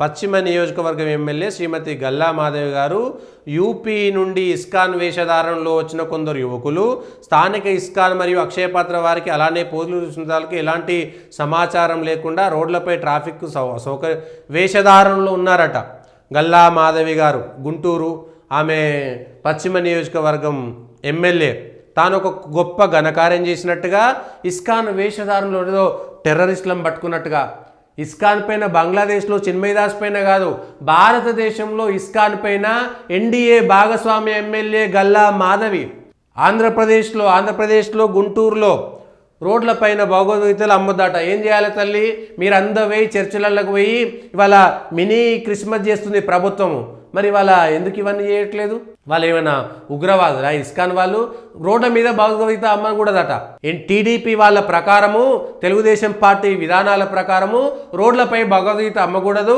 పశ్చిమ నియోజకవర్గం ఎమ్మెల్యే శ్రీమతి గల్లా మాధవి గారు యూపీ నుండి ఇస్కాన్ వేషధారణలో వచ్చిన కొందరు యువకులు స్థానిక ఇస్కాన్ మరియు అక్షయపాత్ర వారికి అలానే పోలీసు బృందాలకు ఎలాంటి సమాచారం లేకుండా రోడ్లపై ట్రాఫిక్ వేషధారణలో ఉన్నారట. గల్లా మాధవి గారు గుంటూరు, ఆమె పశ్చిమ నియోజకవర్గం ఎమ్మెల్యే. తాను ఒక గొప్ప ఘనకార్యం చేసినట్టుగా ఇస్కాన్ వేషధారణలో ఏదో టెర్రరిస్టులను పట్టుకున్నట్టుగా, ఇస్కాన్ పైన బంగ్లాదేశ్లో చిన్మయదాస్ పైన కాదు, భారతదేశంలో ఇస్కాన్ పైన ఎన్డీఏ భాగస్వామి ఎమ్మెల్యే గల్లా మాధవి ఆంధ్రప్రదేశ్లో గుంటూరులో రోడ్లపైన భగవద్గీతలు అమ్మదట. ఏం చేయాలి తల్లి, మీరు అందరూ పోయి చర్చిలకు పోయి ఇవాళ మినీ క్రిస్మస్ చేస్తుంది ప్రభుత్వము, మరి వాళ్ళ ఎందుకు ఇవన్నీ చేయట్లేదు? వాళ్ళు ఏమైనా ఉగ్రవాదులా? ఇస్కాన్ వాళ్ళు రోడ్ల మీద భగవద్గీత అమ్మకూడదట. టీడీపీ వాళ్ళ ప్రకారము, తెలుగుదేశం పార్టీ విధానాల ప్రకారము రోడ్లపై భగవద్గీత అమ్మకూడదు.